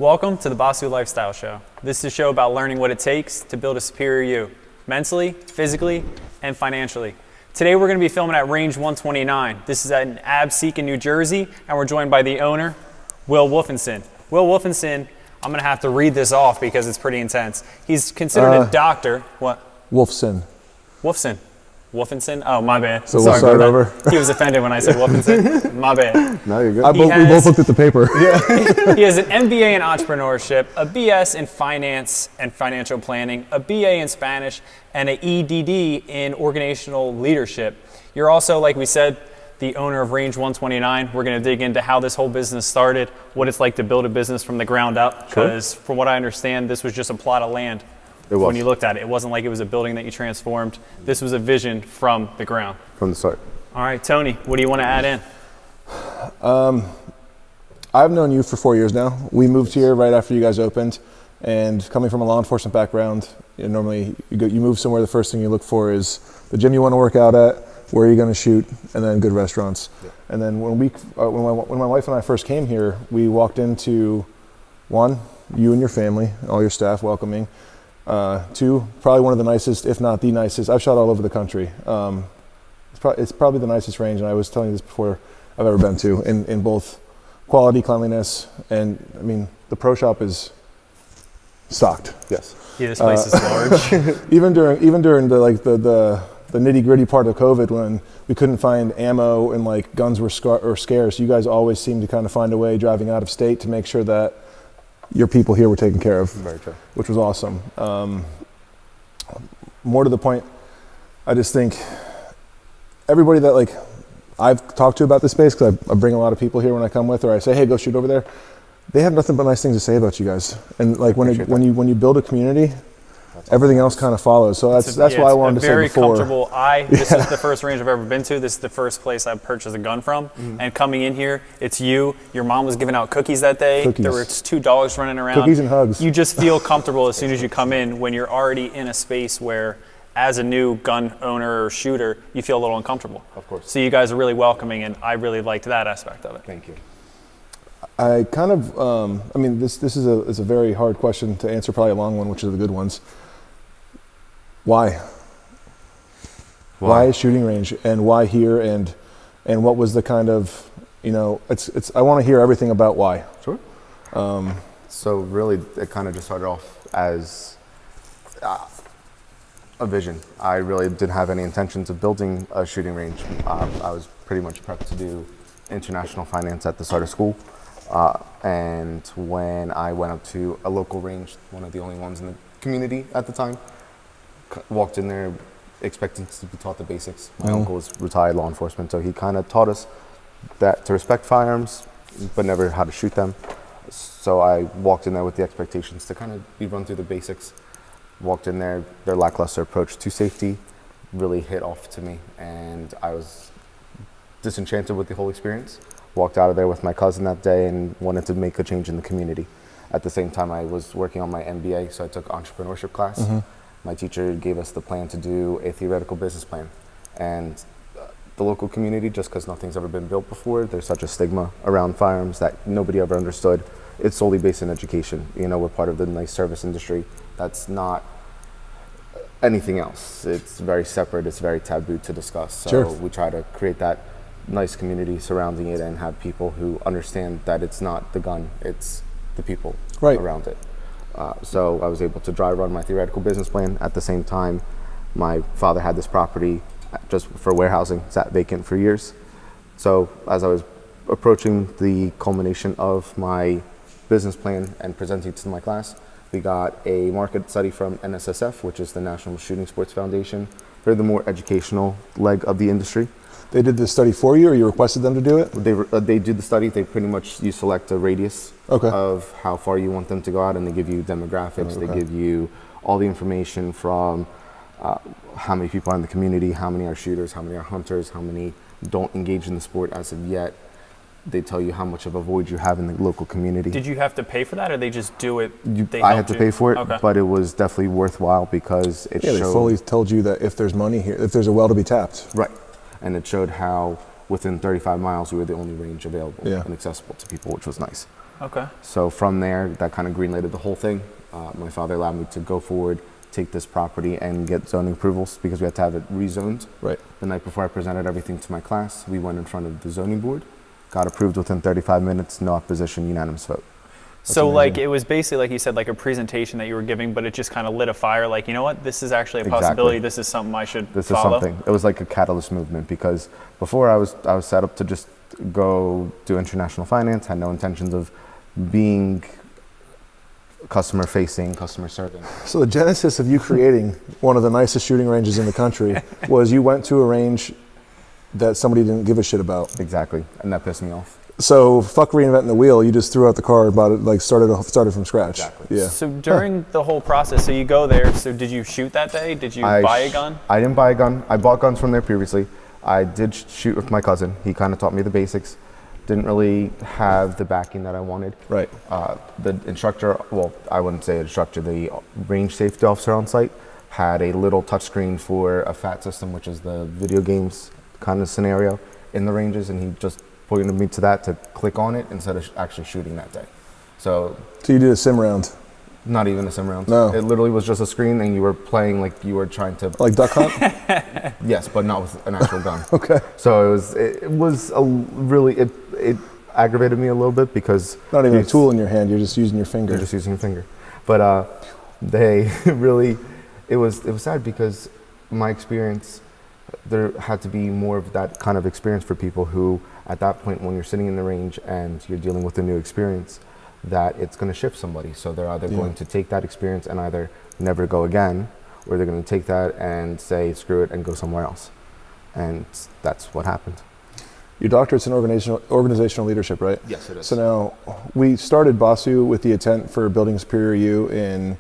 Welcome to the Basu Lifestyle Show. This is a show about learning what it takes to build a superior you, mentally, physically, and financially. Today we're going to be filming at Range 129. This is at an Absecon in New Jersey, and we're joined by the owner, Will Wolfson. Will Wolfson, I'm going to have to read this off because it's pretty intense. He's considered a doctor. What? Wolfson. Wolfson? Oh, my bad. So we'll start over. He was offended when I said Wolfson. My bad. No, you're good. We both looked at the paper. Yeah. He has an MBA in entrepreneurship, a BS in finance and financial planning, a BA in Spanish, and an EDD in organizational leadership. You're also, like we said, the owner of Range 129. We're going to dig into how this whole business started, what it's like to build a business from the ground up, because from what I understand, this was just a plot of land. When you looked at it, it wasn't like it was a building that you transformed. This was a vision from the ground. From the start. All right, Tony, what do you want to add in? I've known you for 4 years now. We moved here right after you guys opened, and coming from a law enforcement background, normally you move somewhere, the first thing you look for is the gym you want to work out at, where you're going to shoot, and then good restaurants. Yeah. And then when my wife and I first came here, we walked into one, you and your family, all your staff welcoming. Two, probably one of the nicest, if not the nicest. I've shot all over the country. It's probably the nicest range, and I was telling you this before, I've ever been to, in both quality, cleanliness, and I mean, the pro shop is stocked. Yes. Yeah, this place is large. even during the nitty gritty part of COVID, when we couldn't find ammo and like guns were scarce, you guys always seemed to kind of find a way driving out of state to make sure that your people here were taken care of. Very true. Which was awesome. More to the point, I just think everybody that like I've talked to about this space, because I bring a lot of people here when I come with, or I say, hey, go shoot over there. They have nothing but nice things to say about you guys. And like when you build a community, everything else kind of follows. So that's why I wanted to say before. Very comfortable. This is the first range I've ever been to. This is the first place I purchased a gun from. And coming in here, it's you. Your mom was giving out cookies that day. There were $2 running around. Cookies and hugs. You just feel comfortable as soon as you come in, when you're already in a space where, as a new gun owner or shooter, you feel a little uncomfortable. Of course. So you guys are really welcoming, and I really liked that aspect of it. Thank you. I kind of, I mean, this is a very hard question to answer, probably a long one, which are the good ones. Why a shooting range, and why here, and what was the kind of, it's I want to hear everything about why. Sure. So really, it kind of just started off as a vision. I really didn't have any intentions of building a shooting range. I was pretty much prepped to do international finance at the start of school. And when I went up to a local range, one of the only ones in the community at the time, walked in there expecting to be taught the basics. My uncle was retired law enforcement, so he kind of taught us that to respect firearms, but never how to shoot them. So I walked in there with the expectations to kind of be run through the basics. Walked in there, their lackluster approach to safety really hit off to me, and I was disenchanted with the whole experience. Walked out of there with my cousin that day and wanted to make a change in the community. At the same time, I was working on my MBA, so I took entrepreneurship class. My teacher gave us the plan to do a theoretical business plan. And the local community, just because nothing's ever been built before, there's such a stigma around firearms that nobody ever understood. It's solely based in education. We're part of the nice service industry. That's not anything else. It's very separate. It's very taboo to discuss. So we try to create that nice community surrounding it and have people who understand that it's not the gun, it's the people around it. So I was able to run my theoretical business plan. At the same time, my father had this property just for warehousing, sat vacant for years. So as I was approaching the culmination of my business plan and presenting to my class, we got a market study from NSSF, which is the National Shooting Sports Foundation. They're the more educational leg of the industry. They did the study for you, or you requested them to do it? They do the study. They pretty much, you select a radius of how far you want them to go out, and they give you demographics. They give you all the information from how many people are in the community, how many are shooters, how many are hunters, how many don't engage in the sport as of yet. They tell you how much of a void you have in the local community. Did you have to pay for that, or they just do it? I had to pay for it, but it was definitely worthwhile because it showed. They fully told you that if there's money here, if there's a well to be tapped. Right. And it showed how within 35 miles we were the only range available and accessible to people, which was nice. Okay. So from there, that kind of greenlighted the whole thing. My father allowed me to go forward, take this property and get zoning approvals because we had to have it rezoned. Right. The night before I presented everything to my class, we went in front of the zoning board, got approved within 35 minutes, no opposition, unanimous vote. So amazing. like it was basically, like you said, like a presentation that you were giving, but it just kind of lit a fire. Like, you know what, this is actually a possibility. This is something I should This follow. is something. It was like a catalyst movement because before I was set up to just go do international finance, had no intentions of being customer facing, customer serving. So the genesis of you creating one of the nicest shooting ranges in the country was you went to a range that somebody didn't give a shit about. Exactly, and that pissed me off. So fuck reinventing the wheel. You just threw out the car about it, like started from scratch. Exactly. Yeah. So during the whole process, so you go there, so did you shoot that day? Did you buy a gun? I didn't buy a gun. I bought guns from there previously. I did shoot with my cousin. He kind of taught me the basics. Didn't really have the backing that I wanted. Right. The instructor, well, I wouldn't say instructor, the range safety officer on site had a little touchscreen for a FAT system, which is the video games kind of scenario in the ranges, and he just pointed me to that to click on it instead of actually shooting that day. So So you did a sim round, not even a sim round. No. It literally was just a screen and you were playing like you were trying to, like duck hunt. yes, but not with an actual gun. Okay. So it was a really, it aggravated me a little bit because Not even a it's- tool in your hand. You're just using your finger. You're just using your finger. But they really, it was sad because my experience, there had to be more of that kind of experience for people who, at that point, when you're sitting in the range and you're dealing with a new experience, that it's going to shift somebody. So they're either going to take that experience and either never go again, or they're going to take that and say, screw it, and go somewhere else. And that's what happened. Your doctorate's in organizational leadership, right? Yes, it is. So now we started Basu with the intent for building a superior you in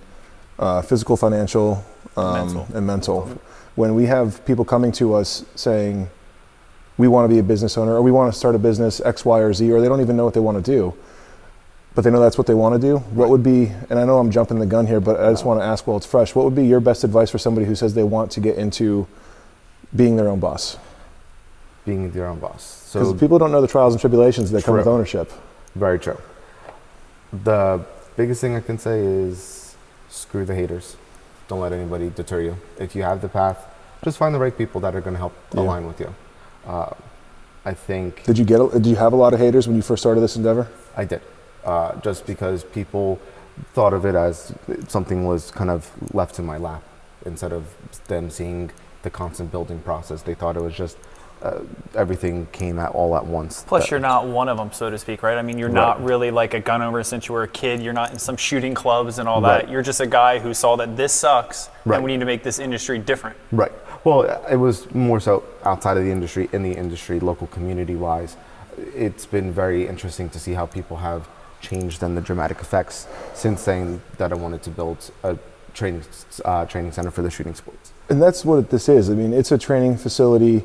physical, financial, and mental. When we have people coming to us saying, we want to be a business owner, or we want to start a business X, Y, or Z, or they don't even know what they want to do, but they know that's what they want to do, what would be, and I know I'm jumping the gun here, but I just want to ask while it's fresh, what would be your best advice for somebody who says they want to get into being their own boss? Being your own boss. Because So people don't know the trials and tribulations that come with True. ownership. very true. The biggest thing I can say is screw the haters. Don't let anybody deter you. If you have the path, just find the right people that are going to help align with you. I think Did you have a lot of haters when you first started this endeavor? I did. Just because people thought of it as something was kind of left in my lap instead of them seeing the constant building process. They thought it was just everything came all at once. Plus, you're not one of them, so to speak, right? I mean, you're not really like a gun owner since you were a kid. You're not in some shooting clubs and all that. Right. You're just a guy who saw that this sucks Right. and we need to make this industry different. Right. Well, it was more so outside of the industry, in the industry, local community-wise. It's been very interesting to see how people have changed and the dramatic effects since saying that I wanted to build a training center for the shooting sports. And that's what this is. I mean, it's a training facility.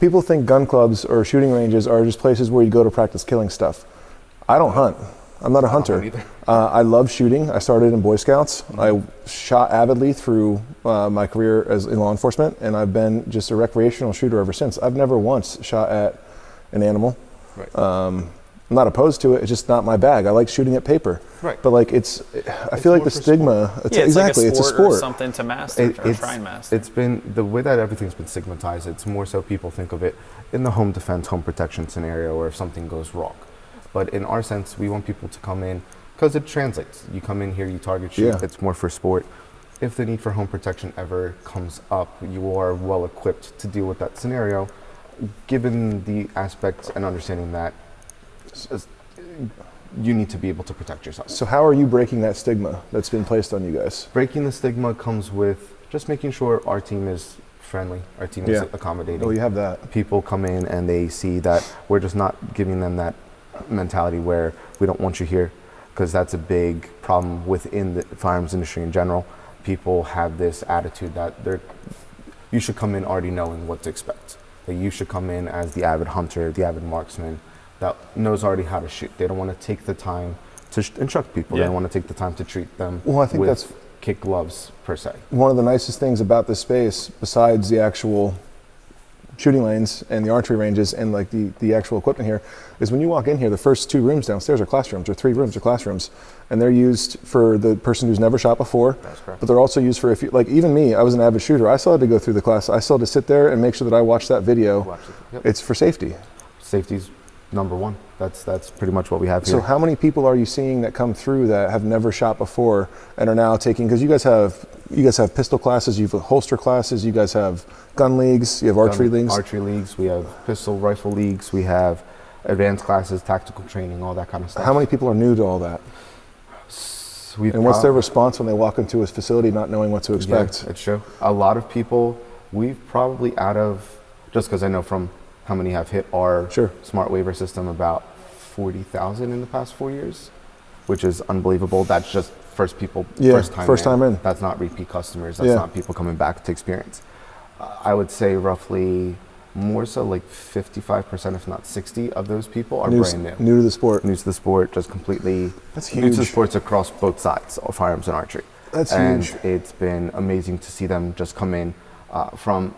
People think gun clubs or shooting ranges are just places where you go to practice killing stuff. I don't hunt. I'm not a hunter. either. I love shooting. I started in Boy Scouts. I shot avidly through my career as in law enforcement, and I've been just a recreational shooter ever since. I've never once shot at an animal. Right. I'm not opposed to it. It's just not my bag. I like shooting at paper. Right. But like I feel like more the for stigma. Yeah, it's exactly. like a It's a sport or sport. something to master, or try and master. It's been the way that everything's been stigmatized. It's more so people think of it in the home defense, home protection scenario, or if something goes wrong. But in our sense, we want people to come in because it translates. You come in here, you target shoot. Yeah. It's more for sport. If the need for home protection ever comes up, you are well equipped to deal with that scenario, given the aspects and understanding that you need to be able to protect yourself. So how are you breaking that stigma that's been placed on you guys? Breaking the stigma comes with just making sure our team is friendly, our team is accommodating. Oh, you have that. People come in and they see that we're just not giving them that mentality where we don't want you here, because that's a big problem within the firearms industry in general. People have this attitude that you should come in already knowing what to expect. That you should come in as the avid hunter, the avid marksman that knows already how to shoot. They don't want to take the time to instruct people. They don't want to take the time to treat them Well, I think with that's kick gloves per se. one of the nicest things about this space, besides the actual shooting lanes and the archery ranges and like the actual equipment here is when you walk in here, the first 2 rooms downstairs are classrooms, or 3 rooms are classrooms, and they're used for the person who's never shot before. That's correct. But they're also used for, if you, like even me, I was an avid shooter. I still had to go through the class. I still had to sit there and make sure that I watched that video. Yep. It's for safety. Safety's number one. That's pretty much what we have here. So how many people are you seeing that come through that have never shot before and are now taking, because you guys have pistol classes, you have holster classes, you guys have gun leagues, you have archery leagues? Archery leagues, we have pistol rifle leagues, we have advanced classes, tactical training, all that kind of stuff. How many people are new to all that? And what's their response when they walk into a facility not knowing what to expect? Yeah, it's true. A lot of people, we've probably out of, just because I know from how many have hit our smart waiver system, about 40,000 in the past 4 years, which is unbelievable. That's just first time in. That's not repeat customers. That's not people coming back to experience. I would say roughly more so like 55%, if not 60 of those people are brand new. New to the sport. New to the sport, just completely. That's huge. New to the sports across both sides, firearms and archery. That's huge. And it's been amazing to see them just come in from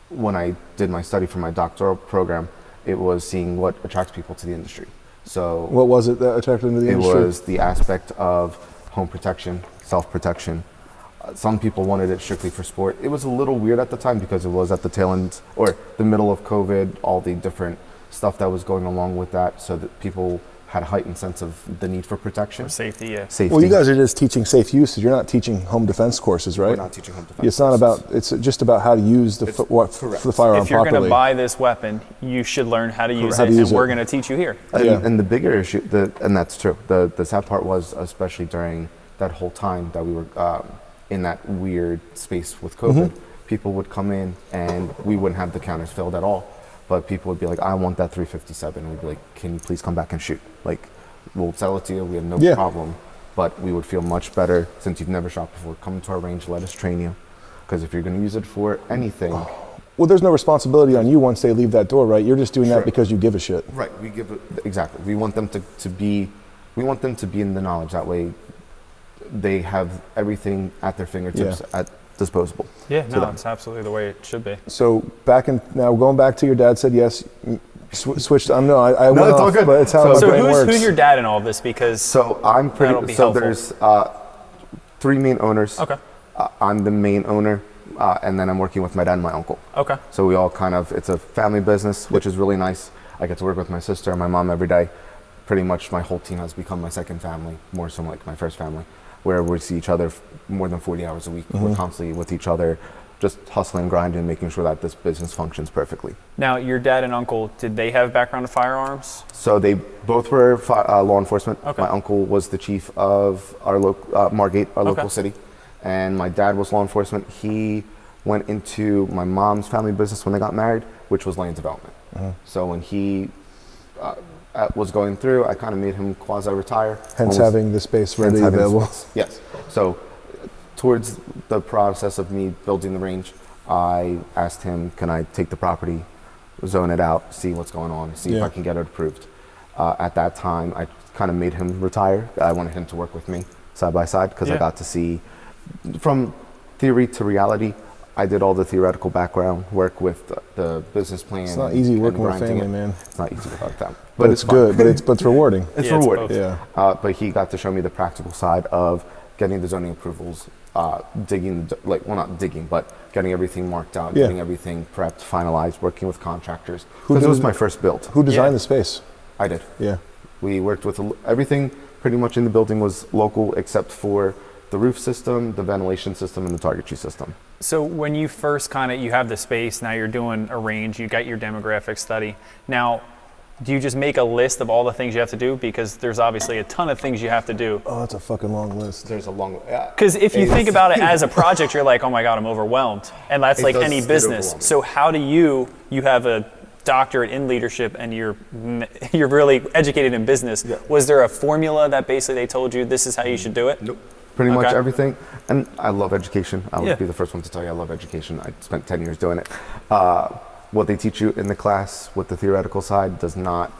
when I did my study for my doctoral program. It was seeing what attracts people to the industry. So what was it that attracted them to the industry? It was the aspect of home protection, self-protection. Some people wanted it strictly for sport. It was a little weird at the time because it was at the tail end or the middle of COVID, all the different stuff that was going along with that, so that people had a heightened sense of the need for protection. For safety, yeah. Safety. Well, you guys are just teaching safe use. You're not teaching home defense courses, right? We're not teaching home defense. It's not about. It's just about how to use the firearm properly. If you're going to buy this weapon, you should learn how to use it, and we're going to teach you here. And the bigger issue, and that's true. The sad part was, especially during that whole time that we were in that weird space with COVID, people would come in and we wouldn't have the counters filled at all. But people would be like, I want that 357. We'd be like, can you please come back and shoot? Like, we'll sell it to you. We have no problem. But we would feel much better since you've never shot before. Come to our range, let us train you. Because if you're going to use it for anything. Well, there's no responsibility on you once they leave that door, right? You're just doing that because you give a shit. Right. We give it, exactly. We want them to be in the knowledge. That way they have everything at their fingertips at disposable. Yeah, no, it's absolutely the way it should be. So now going back to your dad said yes, switched. I no, went it's off, all good. But it's how So my brain works. who's your dad in all of this? Because I'm pretty. that'll be So helpful. there's 3 main owners. Okay. I'm the main owner, and then I'm working with my dad and my uncle. Okay. So we all it's a family business, which is really nice. I get to work with my sister and my mom every day. Pretty much my whole team has become my second family, more so like my first family, where we see each other more than 40 hours a week. We're constantly with each other, just hustling, grinding, making sure that this business functions perfectly. Now, your dad and uncle, did they have background in firearms? So they both were law enforcement. Okay. My uncle was the chief of our Margate, our local city, and my dad was law enforcement. He went into my mom's family business when they got married, which was land development. So when he was going through, I kind of made him quasi-retire. Hence having the space readily available. Yes. So towards the process of me building the range, I asked him, can I take the property, zone it out, see what's going on, see if I can get it approved. At that time, I kind of made him retire. I wanted him to work with me side by side because I got to see from theory to reality. I did all the theoretical background work with the business plan. It's not easy working with family, man. It's not easy without them. But it's good, but it's rewarding. It's rewarding. It's But he got to show me the practical side of getting the zoning approvals, digging, not digging, but getting everything marked out, getting everything prepped, finalized, working with contractors. Because it was my first build. Who designed the space? I did. Yeah. We worked with everything pretty much in the building was local except for the roof system, the ventilation system, and the targetry system. So when you first you have the space, now you're doing a range, you got your demographic study. Now, do you just make a list of all the things you have to do? Because there's obviously a ton of things you have to do. Oh, that's a fucking long list. There's a long... Because if you think about it as a project, you're like, oh my God, I'm overwhelmed. And that's like any business. So how do you have a doctorate in leadership and you're really educated in business. Was there a formula that basically they told you this is how you should do it? Nope. Pretty much everything. And I love education. I would be the first one to tell you I love education. I spent 10 years doing it. What they teach you in the class with the theoretical side does not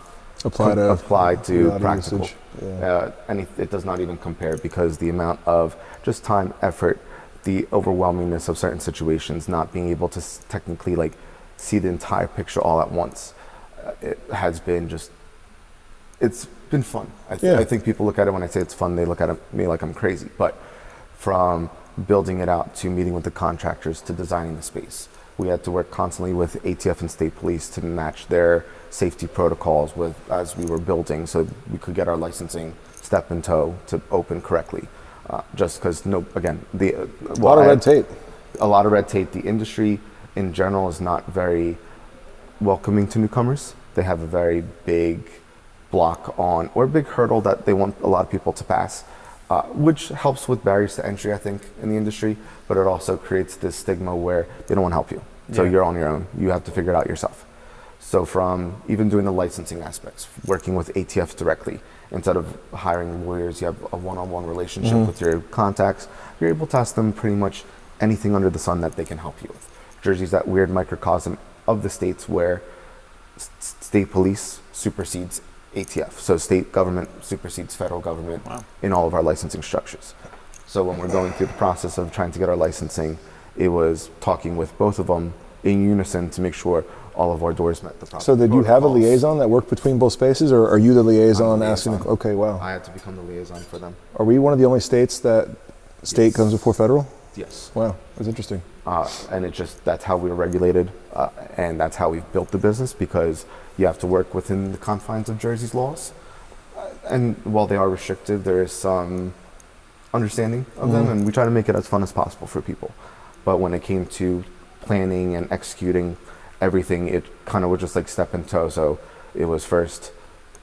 apply to practical. And it does not even compare because the amount of just time, effort, the overwhelmingness of certain situations, not being able to technically see the entire picture all at once, it has been just, it's been fun. I think people look at it, when I say it's fun, they look at me like I'm crazy. But from building it out to meeting with the contractors to designing the space, we had to work constantly with ATF and state police to match their safety protocols as we were building, so we could get our licensing step in toe to open correctly. Just because, a lot of red tape. A lot of red tape. The industry in general is not very welcoming to newcomers. They have a very big block on, or a big hurdle that they want a lot of people to pass, which helps with barriers to entry, I think, in the industry, but it also creates this stigma where they don't want to help you. So you're on your own. You have to figure it out yourself. So from even doing the licensing aspects, working with ATF directly, instead of hiring lawyers, you have a one-on-one relationship with your contacts. You're able to ask them pretty much anything under the sun that they can help you with. Jersey's that weird microcosm of the states where state police supersedes ATF. So state government supersedes federal government in all of our licensing structures. So when we're going through the process of trying to get our licensing, it was talking with both of them in unison to make sure all of our doors met the proper So did you have a liaison that worked between both spaces, or are you the liaison asking? Okay, wow. I had to become the liaison for them. Are we one of the only states that state comes before federal? Yes. Wow, that's interesting. And that's how we were regulated, and that's how we've built the business, because you have to work within the confines of Jersey's laws. And while they are restrictive, there is some understanding of them, and we try to make it as fun as possible for people. But when it came to planning and executing everything, it kind of was just like step in toe. So it was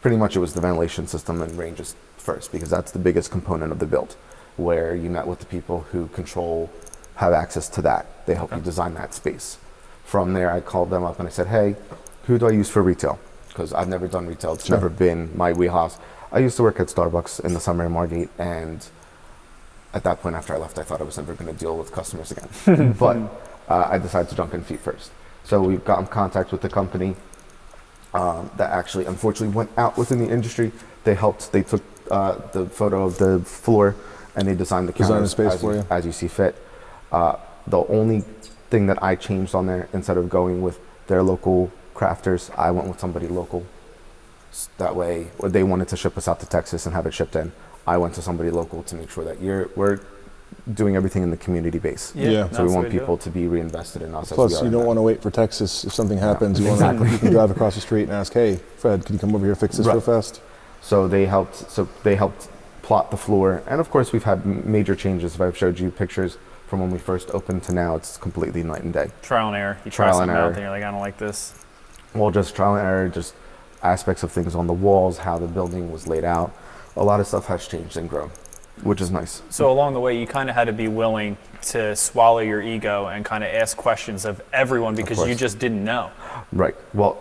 pretty much it was the ventilation system and ranges first, because that's the biggest component of the build, where you met with the people who have access to that. They help you design that space. From there, I called them up and I said, hey, who do I use for retail? Because I've never done retail. It's never been my wheelhouse. I used to work at Starbucks in the summer in Margate, and at that point after I left, I thought I was never going to deal with customers again. But I decided to jump in feet first. So we got in contact with the company that actually unfortunately went out within the industry. They took the photo of the floor and they designed the counters as you see fit. The only thing that I changed on there, instead of going with their local crafters, I went with somebody local. That way, or they wanted to ship us out to Texas and have it shipped in. I went to somebody local to make sure that we're doing everything in the community base. So we want people to be reinvested in us. Plus, you don't want to wait for Texas if something happens. You can drive across the street and ask, "Hey, Fred, can you come over here and fix this real fast?" So they helped plot the floor, and of course, we've had major changes. If I've showed you pictures from when we first opened to now, it's completely night and day. Trial and error. You try something out there, you're like, I don't like this. Well, just trial and error, just aspects of things on the walls, how the building was laid out. A lot of stuff has changed and grown, which is nice. So along the way, you kind of had to be willing to swallow your ego and kind of ask questions of everyone, because you just didn't know. Right. Well,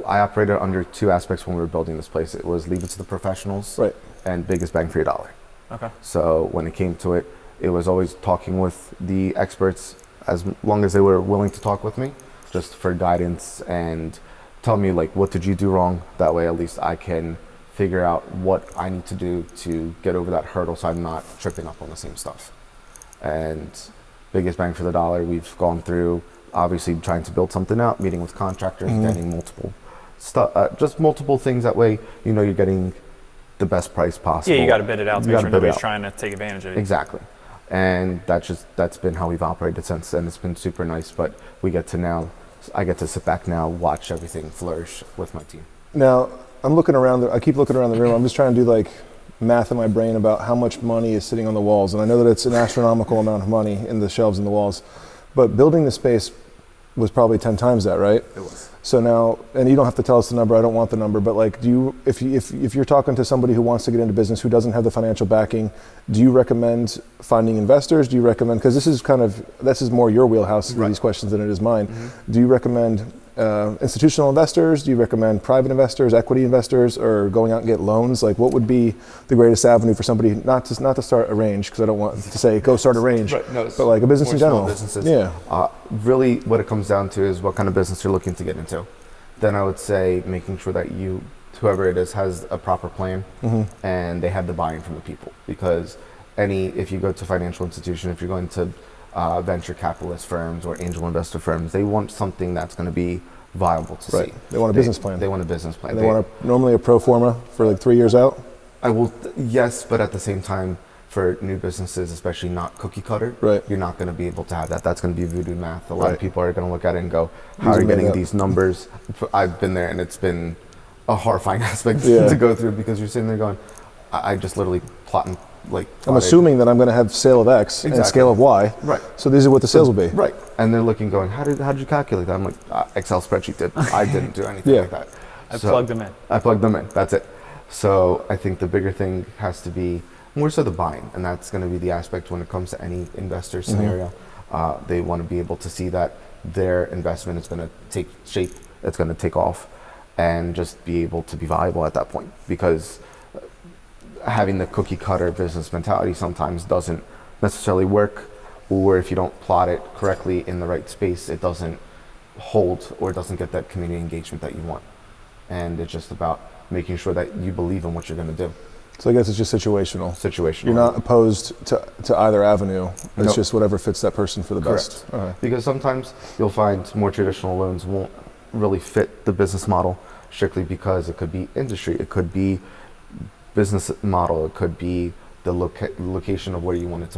I operated under two aspects when we were building this place. It was leave it to the professionals, and biggest bang for your dollar. Okay. So when it came to it, it was always talking with the experts as long as they were willing to talk with me, just for guidance and tell me, like, what did you do wrong? That way, at least I can figure out what I need to do to get over that hurdle, so I'm not tripping up on the same stuff. And biggest bang for the dollar, we've gone through, obviously trying to build something out, meeting with contractors, getting multiple stuff, just multiple things. That way, you're getting the best price possible. Yeah, you got to bid it out to make sure nobody's trying to take advantage of it. Exactly. And that's been how we've operated since, and it's been super nice. But I get to sit back now, watch everything flourish with my team. Now, I keep looking around the room. I'm just trying to do like math in my brain about how much money is sitting on the walls. And I know that it's an astronomical amount of money in the shelves and the walls, but building the space was probably 10 times that, right? It was. So now, and you don't have to tell us the number, I don't want the number, but like, if you're talking to somebody who wants to get into business, who doesn't have the financial backing, do you recommend finding investors? Do you recommend, because this is more your wheelhouse, these questions, than it is mine. Do you recommend institutional investors? Do you recommend private investors, equity investors, or going out and get loans? Like, what would be the greatest avenue for somebody not to start a range, because I don't want to say go start a range, but like a business in general? Businesses. Yeah. Really, what it comes down to is what kind of business you're looking to get into. Then I would say making sure that whoever it is, has a proper plan, and they have the buy-in from the people. Because if you go to a financial institution, if you're going to venture capitalist firms or angel investor firms. They want something that's going to be viable to see. They want a business plan. They want a business plan. And they want normally a pro forma for like 3 years out. Yes, but at the same time, for new businesses, especially not cookie cutter, Right. you're not going to be able to have that. That's going to be voodoo math. A lot Right. of people are going to look at it and go, how are you getting these numbers? I've been there, and it's been a horrifying aspect to go through, because you're sitting there going, I just literally plotted. I'm assuming that I'm going to have sale of X and scale of Y. Right. So these are what the sales will be. Right. And they're looking, going, how did you calculate that? I'm like, Excel spreadsheet did. I didn't do anything like that. I plugged them in. I plugged them in. That's it. So I think the bigger thing has to be more so the buying, and that's going to be the aspect when it comes to any investor scenario. They want to be able to see that their investment is going to take shape, it's going to take off, and just be able to be viable at that point. Because having the cookie cutter business mentality sometimes doesn't necessarily work, or if you don't plot it correctly in the right space, it doesn't hold, or it doesn't get that community engagement that you want. And it's just about making sure that you believe in what you're going to do. So I guess it's just situational. You're not opposed to either avenue. It's just whatever fits that person for the best. Okay. Because sometimes you'll find more traditional loans won't really fit the business model, strictly because it could be industry, it could be business model, it could be the location of where you wanted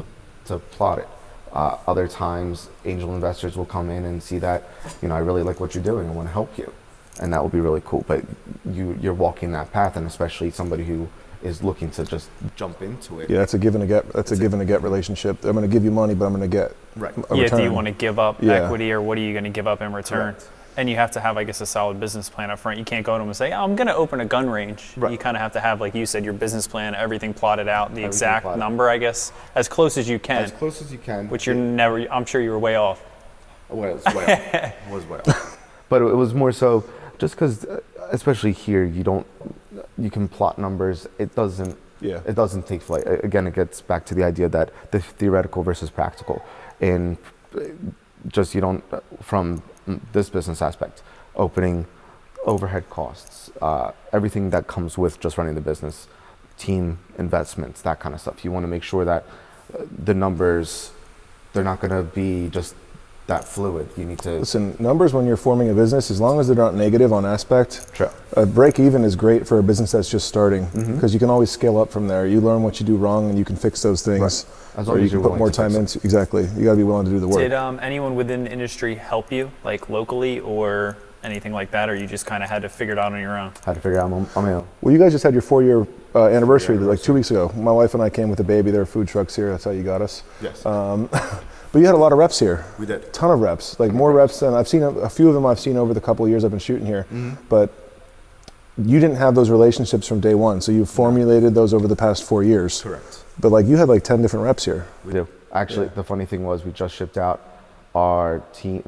to plot it. Other times, angel investors will come in and see that, I really like what you're doing, I want to help you. And that will be really cool. But you're walking that path, and especially somebody who is looking to just jump into it. Yeah, that's a give and a get. That's a give and a get relationship. I'm going to give you money, but I'm going to get a return. Do you want to give up equity, or what are you going to give up in return? Correct. And you have to have, I guess, a solid business plan up front. You can't go to them and say, I'm going to open a gun range. Right. You kind of have to have, like you said, your business plan, everything plotted out, the exact number, I guess, as close as you can. As close as you can. Which I'm sure you were way off. Well, it was way off. It was way off. But it was more so just because, especially here, you can plot numbers. It doesn't take flight. Again, it gets back to the idea that the theoretical versus practical. And just from this business aspect, opening, overhead costs, everything that comes with just running the business, team investments, that kind of stuff. You want to make sure that the numbers, they're not going to be just that fluid. You need to listen. Numbers when you're forming a business, as long as they're not negative on aspect. Sure. A break even is great for a business that's just starting, because you can always scale up from there. You learn what you do wrong, and you can fix those things. Right. As long or as you can put more time into. Exactly. You got to be willing to do the work. Did anyone within the industry help you, like locally or anything like that, or you just kind of had to figure it out on your own? Had to figure it out on my own. Well, you guys just had your 4-year anniversary like 2 weeks ago. My wife and I came with a baby. There were food trucks here. That's how you got us. Yes. But you had a lot of reps here. We did. Ton of reps, like more reps than I've seen. A few of them I've seen over the couple of years I've been shooting here. But you didn't have those relationships from day one, so you've formulated those over the past 4 years. Correct. But like you had like 10 different reps here. We do. Actually, the funny thing was we just shipped out our team,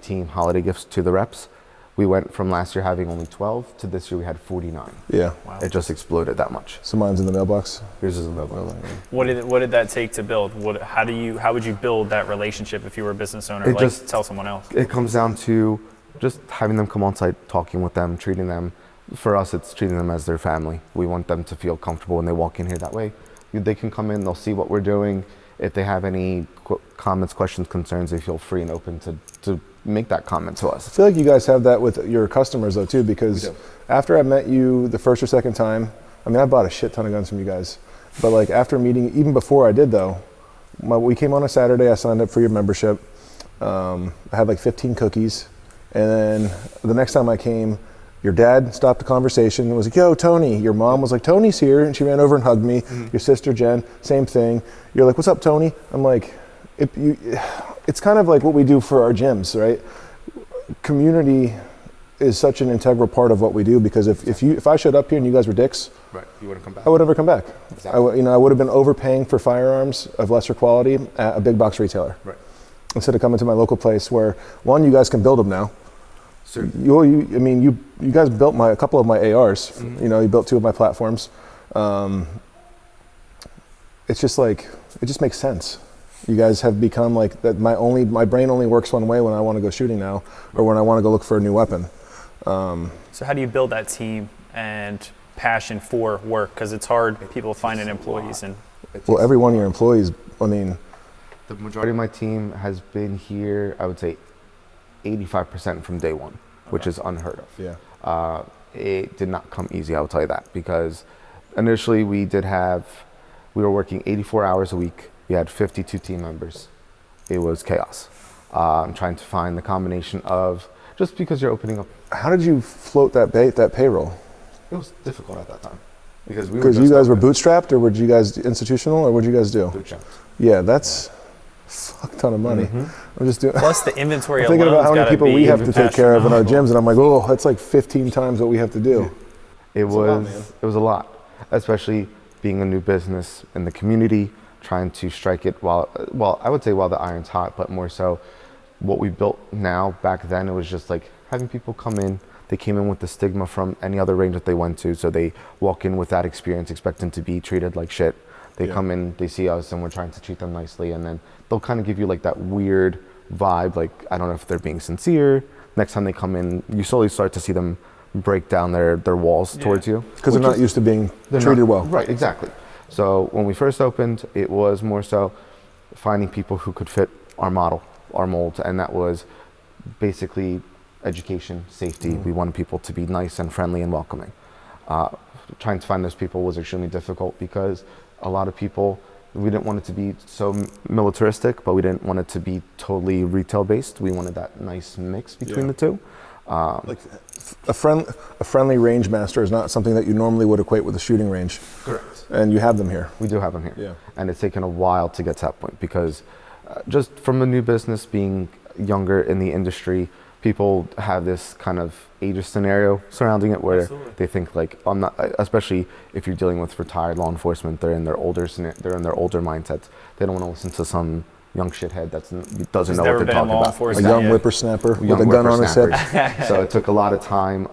team holiday gifts to the reps. We went from last year having only 12 to this year we had 49. Yeah. Wow. It just exploded that much. So mine's in the mailbox. Yours is in the mailbox. What did that take to build? How would you build that relationship if you were a business owner? Tell someone else. It comes down to just having them come on site, talking with them, treating them. For us, it's treating them as their family. We want them to feel comfortable when they walk in here. That way, they can come in, they'll see what we're doing. If they have any comments, questions, concerns, they feel free and open to make that comment to us. I feel like you guys have that with your customers though too, because after I met you the first or second time, I mean, I bought a shit ton of guns from you guys, but like after meeting, even before I did though, we came on a Saturday, I signed up for your membership. I had like 15 cookies, and then the next time I came, your dad stopped the conversation and was like, yo, Tony. Your mom was like, Tony's here. And she ran over and hugged me. Your sister, Jen, same thing. You're like, what's up, Tony? I'm like, it's kind of like what we do for our gyms, right? Community is such an integral part of what we do, because if I showed up here and you guys were dicks, right, you wouldn't come back. I would never come back. Exactly. I would have been overpaying for firearms of lesser quality at a big box retailer. Right. Instead of coming to my local place where, one, you guys can build them now. Sure. You guys built a couple of my ARs. You built 2 of my platforms. It's just like, it just makes sense. You guys have become like that. My brain only works one way when I want to go shooting now, or when I want to go look for a new weapon. So how do you build that team and passion for work? Because it's hard, people finding employees. Well, every one of your employees, I mean, The majority of my team has been here, I would say 85% from day one, which is unheard of. Yeah. It did not come easy, I will tell you that, because initially we were working 84 hours a week. We had 52 team members. It was chaos. Trying to find the combination of, just because you're opening up. How did you float that payroll? It was difficult at that time. Because you guys were bootstrapped, or were you guys institutional, or what did you guys do? Bootstrapped. Yeah, that's a fuck ton of money. I'm just doing. Plus the inventory. I'm thinking about how many people we have to take care of in our gyms, and I'm like, oh, that's like 15 times what we have to do. It was a lot, especially being a new business in the community, trying to strike it while I would say while the iron's hot, but more so what we built now. Back then, it was just like having people come in. They came in with the stigma from any other range that they went to, so they walk in with that experience expecting to be treated like shit. They come in, they see us, and we're trying to treat them nicely, and then they'll kind of give you like that weird vibe, like I don't know if they're being sincere. Next time they come in, you slowly start to see them break down their walls towards you. Because they're not used to being treated well. Right, exactly. So when we first opened, it was more so finding people who could fit our model, our mold, and that was basically education, safety. We wanted people to be nice and friendly and welcoming. Trying to find those people was extremely difficult because a lot of people, we didn't want it to be so militaristic, but we didn't want it to be totally retail based. We wanted that nice mix between the two. Like a friendly range master is not something that you normally would equate with a shooting range. Correct. And you have them here. We do have them here. Yeah. And it's taken a while to get to that point because just from a new business, being younger in the industry, people have this kind of ageist scenario surrounding it where they think like, I'm not, especially if you're dealing with retired law enforcement, they're in their older mindsets. They don't want to listen to some young shithead that doesn't know what they're talking about. A young whippersnapper with a gun on his head. So it took a lot of time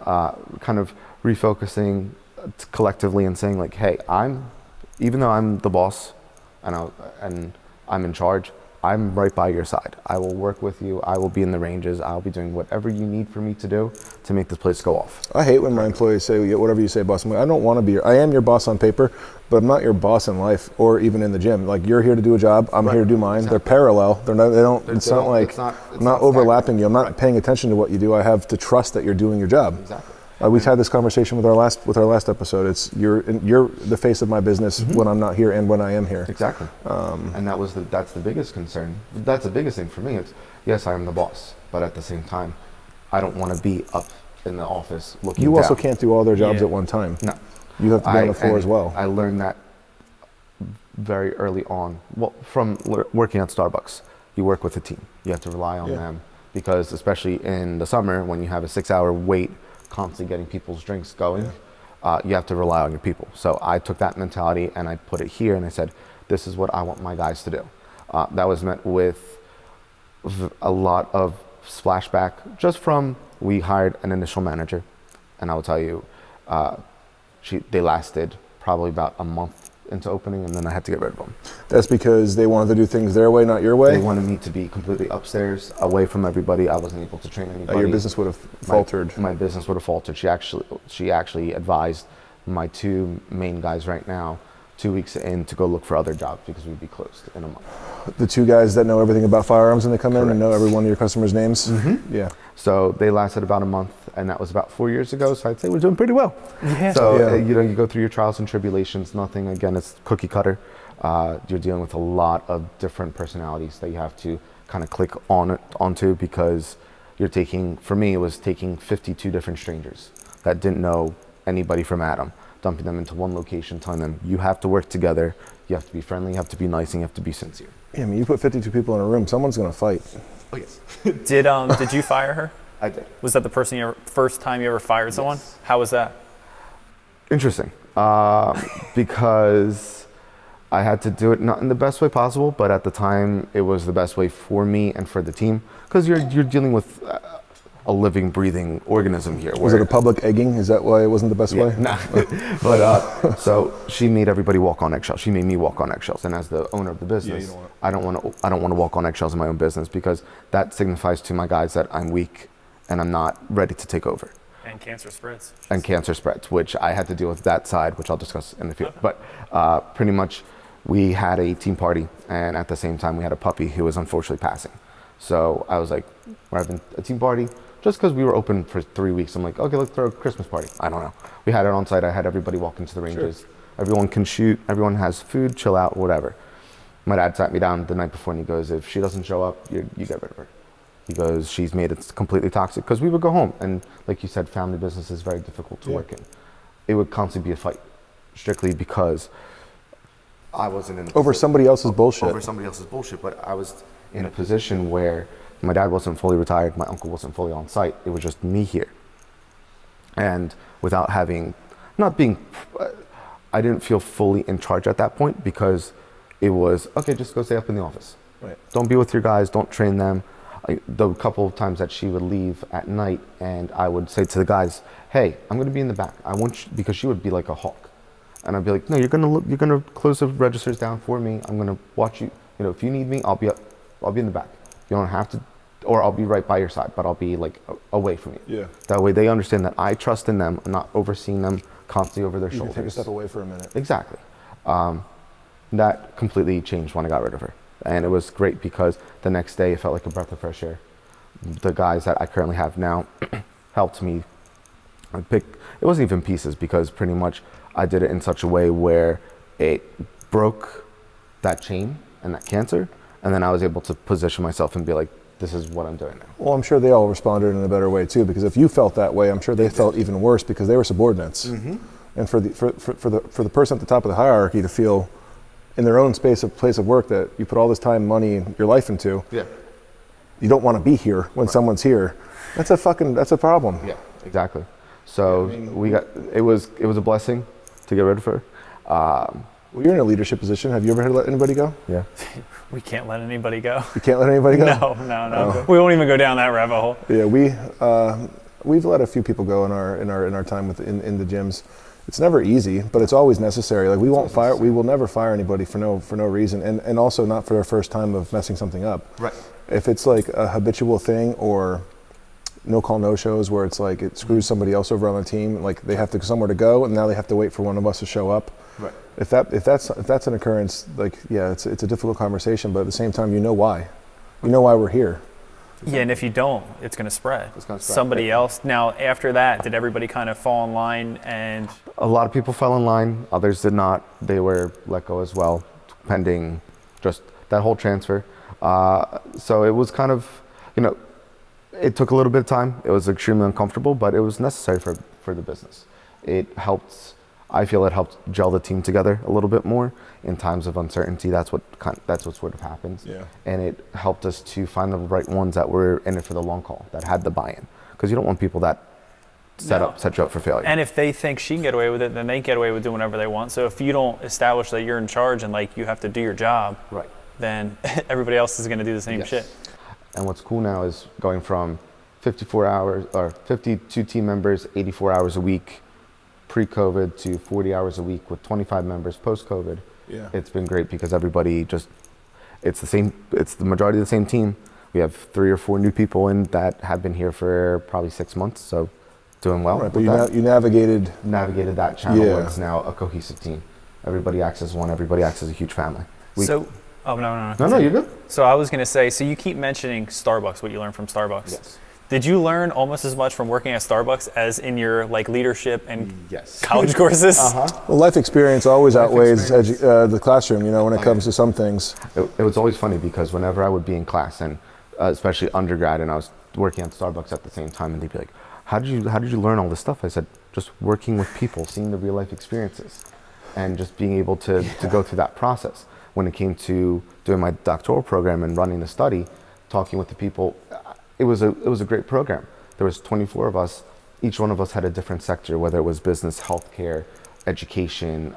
kind of refocusing collectively and saying like, hey, even though I'm the boss and I'm in charge, I'm right by your side. I will work with you. I will be in the ranges. I'll be doing whatever you need for me to do to make this place go off. I hate when my employees say, whatever you say, boss. I don't want to be I am your boss on paper, but I'm not your boss in life or even in the gym. Like, you're here to do a job. I'm here to do mine. Exactly. They're parallel. It's not overlapping you. I'm not paying attention to what you do. I have to trust that you're doing your job. Exactly. We've had this conversation with our last episode. It's you're the face of my business when I'm not here and when I am here. Exactly. And that's the biggest concern. That's the biggest thing for me. It's yes, I am the boss, but at the same time, I don't want to be up in the office looking down. You also can't do all their jobs at one time. No. You have to be on the floor as well. I learned that very early on. Well, from working at Starbucks, you work with a team. You have to rely on them because, especially in the summer, when you have a 6-hour wait, constantly getting people's drinks going, you have to rely on your people. So I took that mentality and I put it here and I said, this is what I want my guys to do. That was met with a lot of splashback just from, we hired an initial manager, and I will tell you, they lasted probably about a month into opening, and then I had to get rid of them. That's because they wanted to do things their way, not your way? They wanted me to be completely upstairs, away from everybody. I wasn't able to train anybody. Your business would have faltered. My business would have faltered. She actually advised my two main guys right now, 2 weeks in, to go look for other jobs because we'd be closed in a month. The two guys that know everything about firearms and they come in and know every one of your customers' names? Mm-hmm. Yeah. So they lasted about a month, and that was about 4 years ago, so I'd say we're doing pretty well. Yeah. So, you go through your trials and tribulations, nothing, again, it's cookie cutter. You're dealing with a lot of different personalities that you have to kind of click onto because you're for me, it was taking 52 different strangers that didn't know anybody from Adam, dumping them into one location, telling them, you have to work together, you have to be friendly, you have to be nice, and you have to be sincere. Yeah, I mean, you put 52 people in a room, someone's going to fight. Oh, yes. Did you fire her? I did. Was that the first time you ever fired someone? Yes. How was that? Interesting, because I had to do it not in the best way possible, but at the time it was the best way for me and for the team, because you're dealing with a living, breathing organism here. Was it a public egging? Is that why it wasn't the best way? Nah. But so she made everybody walk on eggshells. She made me walk on eggshells, and as the owner of the business, I don't want to walk on eggshells in my own business because that signifies to my guys that I'm weak and I'm not ready to take over. And cancer spreads. And cancer spreads, which I had to deal with that side, which I'll discuss in the future. But pretty much we had a team party, and at the same time we had a puppy who was unfortunately passing. So I was like, we're having a team party. Just because we were open for 3 weeks, I'm like, okay, let's throw a Christmas party. I don't know. We had it on site. I had everybody walk into the ranges. Sure. Everyone can shoot. Everyone has food, chill out, whatever. My dad sat me down the night before and he goes, if she doesn't show up, you get rid of her. He goes, she's made it completely toxic. Because we would go home. And like you said, family business is very difficult to work in. It would constantly be a fight, strictly because I wasn't in over somebody else's bullshit. Over somebody else's bullshit, but I was in a position where my dad wasn't fully retired, my uncle wasn't fully on site. It was just me here. And without having, I didn't feel fully in charge at that point because it was, okay, just go stay up in the office. Right. Don't be with your guys, don't train them. The couple of times that she would leave at night and I would say to the guys, hey, I'm gonna be in the back. I want you, because she would be like a hawk. And I'd be like, no, you're gonna close the registers down for me. I'm gonna watch you. You know, if you need me, I'll be in the back. You don't have to, or I'll be right by your side, but I'll be like away from you. Yeah. That way they understand that I trust in them. I'm not overseeing them constantly over their shoulders. You can take a step away for a minute. Exactly. That completely changed when I got rid of her. And it was great because the next day it felt like a breath of fresh air. The guys that I currently have now helped me pick, it wasn't even pieces because pretty much I did it in such a way where it broke that chain and that cancer. And then I was able to position myself and be like, this is what I'm doing now. Well, I'm sure they all responded in a better way too, because if you felt that way, I'm sure they felt even worse because they were subordinates. Mm-hmm. And for the person at the top of the hierarchy to feel in their own place of work that you put all this time, money, and your life into, you don't want to be here when someone's here. That's a problem. Yeah, exactly. So it was a blessing to get rid of her. Well, you're in a leadership position. Have you ever had to let anybody go? Yeah. We can't let anybody go. You can't let anybody go? No. Oh. We won't even go down that rabbit hole. Yeah, we've let a few people go in our time in the gyms. It's never easy, but it's always necessary. Like we will never fire anybody for no reason, and also not for their first time of messing something up. Right. If it's like a habitual thing or no call no shows where it's like it screws somebody else over on the team, like they have to somewhere to go and now they have to wait for one of us to show up. Right. If that's an occurrence, like it's a difficult conversation, but at the same time you know why we're here. Yeah, and if you don't, it's going to spread. It's going to spread. Somebody else. Now, after that, did everybody kind of fall in line? And a lot of people fell in line. Others did not. They were let go as well, pending just that whole transfer. So it was kind of, it took a little bit of time. It was extremely uncomfortable, but it was necessary for the business. It helped. I feel it helped gel the team together a little bit more in times of uncertainty. That's what sort of happens. Yeah. And it helped us to find the right ones that were in it for the long haul, that had the buy-in. Because you don't want people that set you up for failure. And if they think she can get away with it, then they get away with doing whatever they want. So if you don't establish that you're in charge and like you have to do your job, right, then everybody else is going to do the same shit. And what's cool now is going from 54 hours or 52 team members, 84 hours a week pre-COVID to 40 hours a week with 25 members post-COVID. Yeah. It's been great because everybody it's the majority of the same team. We have 3 or 4 new people in that have been here for probably 6 months, so doing well. Right, but you navigated that channel where it's now a cohesive team. Everybody acts as one, everybody acts as a huge family. No, you're good. So I was going to say, so you keep mentioning Starbucks, what you learned from Starbucks. Yes. Did you learn almost as much from working at Starbucks as in your like leadership and yes. college courses? Well, life experience always outweighs the classroom, when it comes to some things. It was always funny because whenever I would be in class, and especially undergrad, and I was working at Starbucks at the same time, and they'd be like, how did you learn all this stuff? I said, just working with people, seeing the real life experiences, and just being able to go through that process. When it came to doing my doctoral program and running the study, talking with the people, it was a great program. There was 24 of us. Each one of us had a different sector, whether it was business, healthcare, education,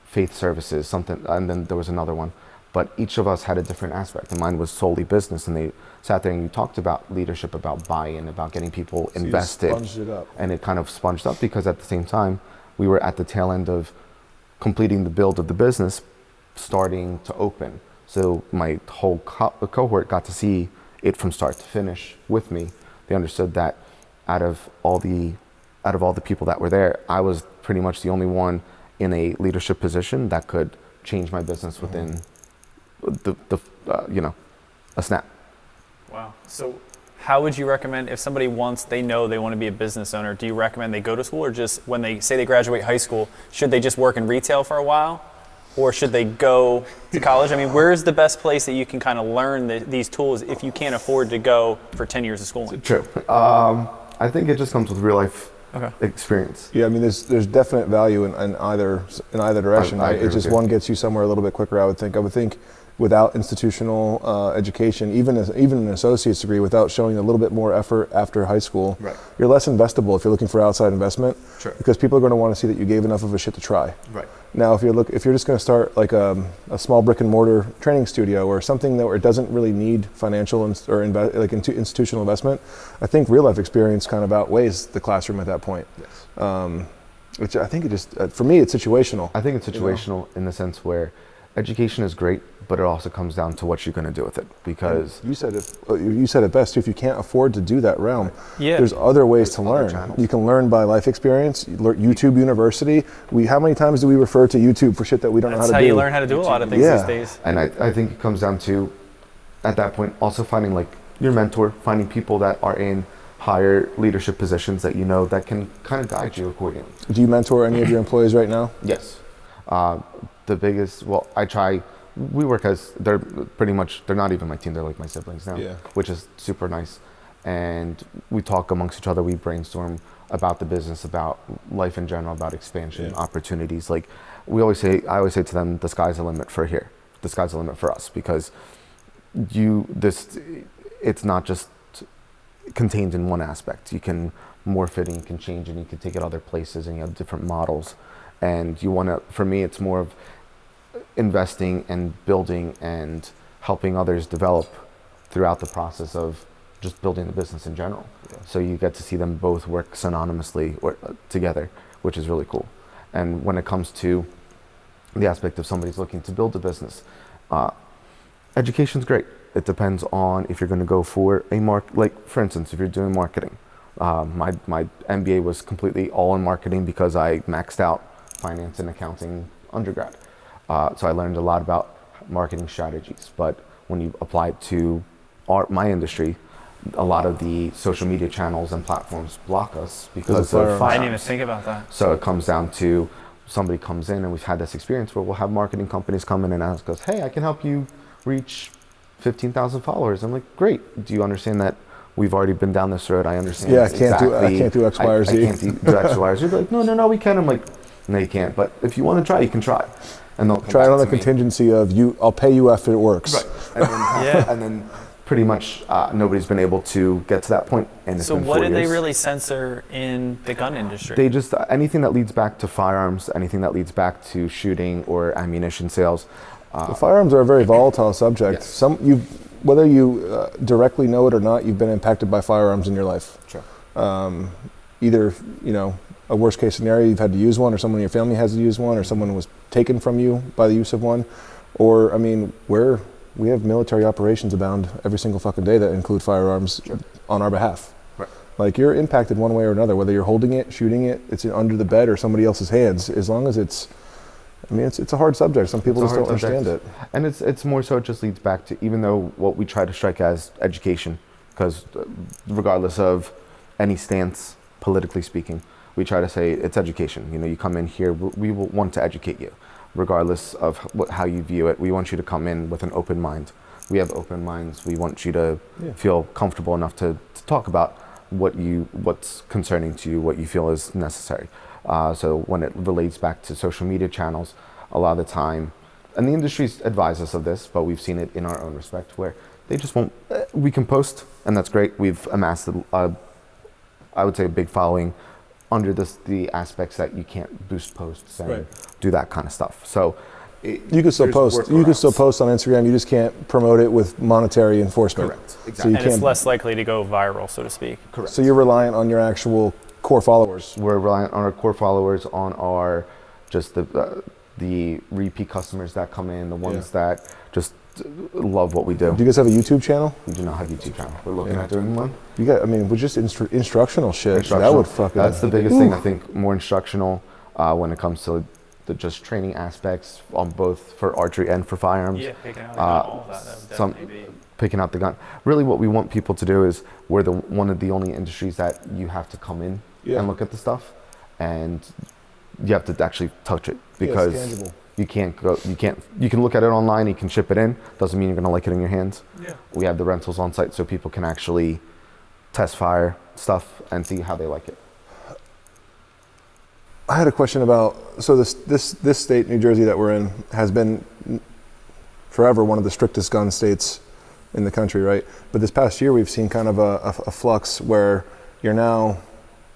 faith services, something, and then there was another one. But each of us had a different aspect, and mine was solely business. And they sat there and you talked about leadership, about buy-in, about getting people invested. You sponged it up. And it kind of sponged up because at the same time, we were at the tail end of completing the build of the business, starting to open. So my whole cohort got to see it from start to finish with me. They understood that out of all the people that were there, I was pretty much the only one in a leadership position that could change my business within a snap. Wow. So how would you recommend, if somebody they know they want to be a business owner, do you recommend they go to school, or just when they say they graduate high school, should they just work in retail for a while? Or should they go to college? I mean, where's the best place that you can kind of learn these tools if you can't afford to go for 10 years of schooling? True. I think it just comes with real life experience. Yeah, I mean, there's definite value in either direction. I agree It's just with you. one gets you somewhere a little bit quicker, I would think. I would think without institutional education, even an associate's degree, without showing a little bit more effort after high school, Right. you're less investable if you're looking for outside investment. Sure. Because people are going to want to see that you gave enough of a shit to try. Right. Now, if you're just going to start like a small brick and mortar training studio or something where it doesn't really need financial institutional investment, I think real life experience kind of outweighs the classroom at that point. Yes. Which I think it just, for me, it's situational. I think it's situational in the sense where education is great, but it also comes down to what you're going to do with it. Because You said it best too. If you can't afford to do that realm, Yeah. there's other ways to other learn. channels. You can learn by life experience. YouTube University. How many times do we refer to YouTube for shit that we don't know That's how how to do? you learn how to do a lot of things Yeah. these days. And I think it comes down to, at that point, also finding like your mentor, finding people that are in higher leadership positions that you know that can kind of guide you accordingly. Do you mentor any of your employees right now? Yes. The biggest, well, I try, we work as, they're not even my team, they're like my siblings now, Yeah. which is super nice. And we talk amongst each other, we brainstorm about the business, about life in general, about expansion, Yeah. opportunities. Like I always say to them, the sky's the limit for here. The sky's the limit for us, because it's not just contained in one aspect. You can morph it and you can change it and you can take it other places and you have different models. And for me, it's more of investing and building and helping others develop throughout the process of just building the business in general. Yeah. So you get to see them both work synonymously or together, which is really cool. And when it comes to the aspect of somebody's looking to build a business, education's great. It depends on if you're going to go for like for instance, if you're doing marketing. My MBA was completely all in marketing because I maxed out finance and accounting undergrad. So I learned a lot about marketing strategies. But when you apply it to my industry, a lot of the social media channels and platforms block us because of I firearms. didn't even think about that. So it comes down to somebody comes in, and we've had this experience where we'll have marketing companies come in and ask us, hey, I can help you reach 15,000 followers. I'm like, great. Do you understand that we've already been down this road? I understand. Yeah, I can't do X, Y, or Z. I can't do X, Y, or Z. They're like, no, we can. I'm like, no, you can't. But if you want to try, you can try. And they'll come Try it back on the to me. contingency of I'll pay you after it works. Right. And then, Yeah. and then pretty much nobody's been able to get to that point. And it's So been what 4 did they years. really censor in the gun industry? They just, anything that leads back to firearms, anything that leads back to shooting or ammunition sales. The firearms are a very volatile subject. Yes. Whether you directly know it or not, you've been impacted by firearms in your life. Sure. Either, a worst case scenario, you've had to use one, or someone in your family has to use one, or someone was taken from you by the use of one. Or, we have military operations abound every single fucking day that include firearms on our behalf. Right. Like, you're impacted one way or another, whether you're holding it, shooting it, it's under the bed or somebody else's hands, as long as it's a hard subject. Some people just don't understand it. And it's more so it just leads back to, even though what we try to strike as education, because regardless of any stance, politically speaking, we try to say it's education. You come in here, we will want to educate you. Regardless of how you view it, we want you to come in with an open mind. We have open minds. We want you to feel comfortable enough to talk about what's concerning to you, what you feel is necessary. So when it relates back to social media channels, a lot of the time, and the industry's advised us of this, but we've seen it in our own respect, where they just won't. We can post, and that's great. We've amassed, I would say, a big following under the aspects that you can't boost posts and do that kind of stuff. So You can still post. You can still post on Instagram. You just can't promote it with monetary enforcement. Correct. So Exactly. you and it's can't. less likely to go viral, so to speak. Correct. So you're reliant on your actual core followers. We're reliant on our core followers, on our just the repeat customers that come in, the ones that just love what we do. Do you guys have a YouTube channel? We do not have a YouTube channel. We're looking at doing one. With just instructional shit. That would fucking. That's the biggest thing, I think. More instructional when it comes to the just training aspects on both for archery and for firearms. Yeah, picking out all of that would Some definitely be. picking out the gun. Really, what we want people to do is we're one of the only industries that you have to come in and look at the stuff, and you have to actually touch it because tangible. you can't go. You can look at it online. You can ship it in. Doesn't mean you're gonna like it in your hands. Yeah. We have the rentals on site so people can actually test fire stuff and see how they like it. I had a question about, so this state, New Jersey, that we're in, has been forever one of the strictest gun states in the country, right? But this past year, we've seen kind of a flux where you're now,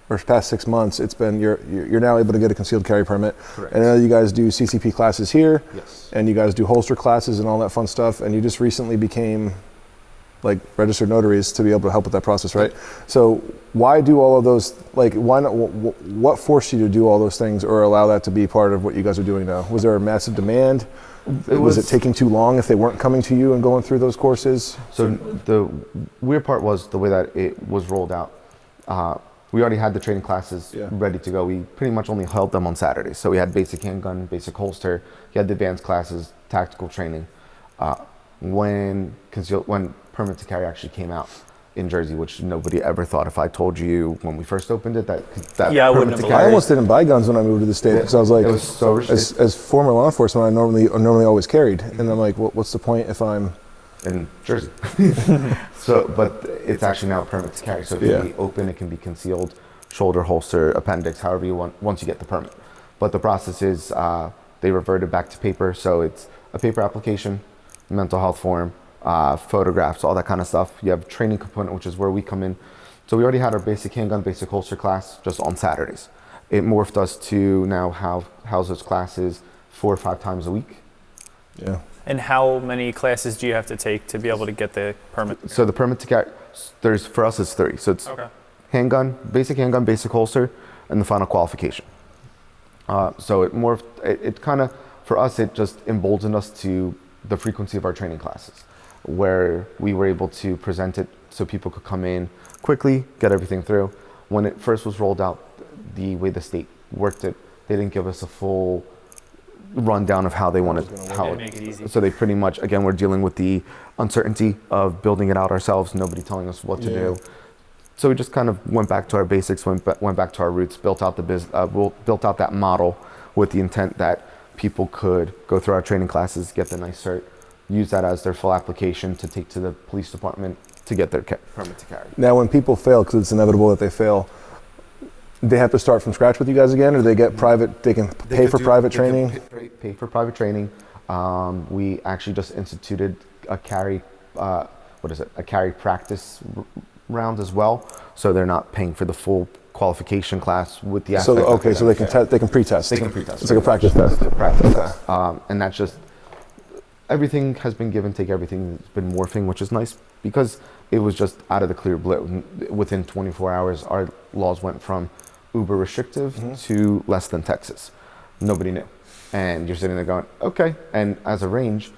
or past 6 months, it's been you're now able to get a concealed carry permit. Correct. And I know you guys do CCP classes here, Yes. and you guys do holster classes and all that fun stuff, and you just recently became like registered notaries to be able to help with that process, right? So why do all of those, like why not, what forced you to do all those things or allow that to be part of what you guys are doing now? Was there a massive demand? Was it taking too long if they weren't coming to you and going through those courses? So the weird part was the way that it was rolled out. We already had the training classes ready to go. We pretty much only held them on Saturdays. So we had basic handgun, basic holster. You had the advanced classes, tactical training. When permit to carry actually came out in Jersey, which nobody ever thought. If I told you when we first opened it that Yeah, I wouldn't permit to have I carry, almost didn't buy guns when I moved to the state because I was like, it was so restricted. as former law enforcement, I normally always carried, and I'm like, what's the point if I'm in Jersey. So, but it's actually now a permit to carry. So it can be open, it can be concealed, shoulder, holster, appendix, however you want, once you get the permit. But the process is they reverted back to paper. So it's a paper application, mental health form, photographs, all that kind of stuff. You have training component, which is where we come in. So we already had our basic handgun, basic holster class just on Saturdays. It morphed us to now house those classes 4 or 5 times a week. Yeah. And how many classes do you have to take to be able to get the permit? So the permit to carry, for us it's 3. So it's handgun, basic holster, and the final qualification. So it morphed, it kind of, for us, it just emboldened us to the frequency of our training classes, where we were able to present it so people could come in quickly, get everything through. When it first was rolled out, the way the state worked it, they didn't give us a full rundown of how they wanted make it easy. So they pretty much, again, we're dealing with the uncertainty of building it out ourselves, nobody telling us what to do. So we just kind of went back to our basics, went back to our roots, built out built out that model with the intent that people could go through our training classes, get the nice cert, use that as their full application to take to the police department to get their permit to carry. Now, when people fail, because it's inevitable that they fail, they have to start from scratch with you guys again, or they get private? They can pay for private training. Pay for private training. We actually just instituted a carry. A carry practice round as well. So they're not paying for the full qualification class with the. So they can they can pre-test. They can pre-test. It's like a practice test. Practice test. And that's just everything has been give and take. Everything's been morphing, which is nice because it was just out of the clear blue. Within 24 hours, our laws went from uber restrictive to less than Texas. Nobody knew. And you're sitting there going, okay. And as a range,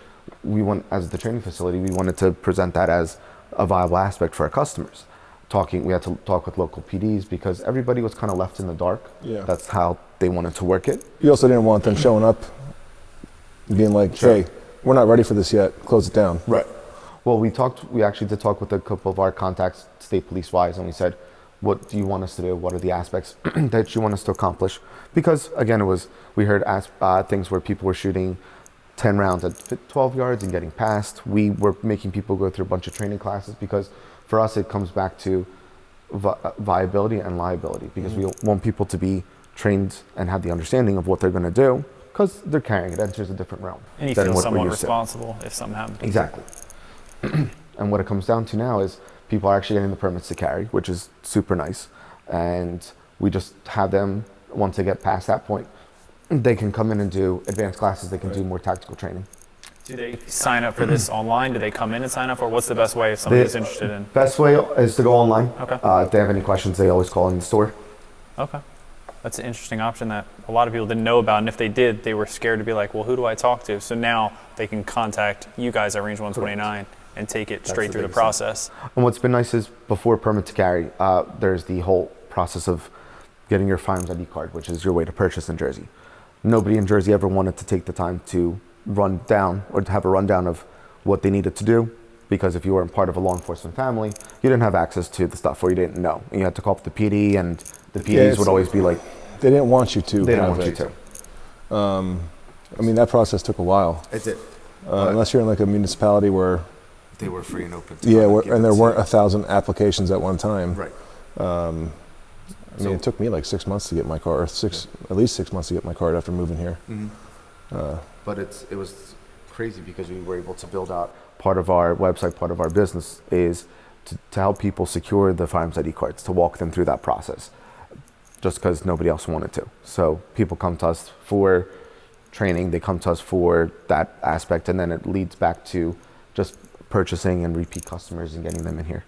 as the training facility, we wanted to present that as a viable aspect for our customers. We had to talk with local PDs because everybody was kind of left in the dark. Yeah. That's how they wanted to work it. You also didn't want them showing up being like, hey, we're not ready for this yet, close it down. Right. Well, we actually did talk with a couple of our contacts, state police-wise, and we said, what do you want us to do? What are the aspects that you want us to accomplish? Because again, we heard things where people were shooting 10 rounds at 12 yards and getting past. We were making people go through a bunch of training classes because for us, it comes back to viability and liability because we want people to be trained and have the understanding of what they're going to do because they're carrying it. Enters a different realm. And you feel somewhat responsible if something happens. Exactly. And what it comes down to now is people are actually getting the permits to carry, which is super nice. And we just have them, once they get past that point, they can come in and do advanced classes. They can do more tactical training. Do they sign up for this online? Do they come in and sign up? Or what's the best way if somebody's interested in? Best way is to go online. Okay. If they have any questions, they always call in the store. Okay. That's an interesting option that a lot of people didn't know about. And if they did, they were scared to be like, well, who do I talk to? So now they can contact you guys at Range 129 and take it straight through the process. And what's been nice is before permit to carry, there's the whole process of getting your firearms ID card, which is your way to purchase in Jersey. nobody in Jersey ever wanted to take the time to run down or to have a rundown of what they needed to do, because if you weren't part of a law enforcement family, you didn't have access to the stuff, or you didn't know. And you had to call up the PD, and the PDs would always be like, they didn't want you to. they don't want you to. I mean, that process took a while. It's it. Unless you're in like a municipality where, They were free and open. and there weren't 1,000 applications at one time. Right. I mean, it took me like 6 months to get my car, at least 6 months to get my card after moving here. But it was crazy because we were able to build out part of our website, part of our business is to help people secure the firearms ID cards, to walk them through that process, just because nobody else wanted to. So people come to us for training, they come to us for that aspect, and then it leads back to just purchasing and repeat customers and getting them in here.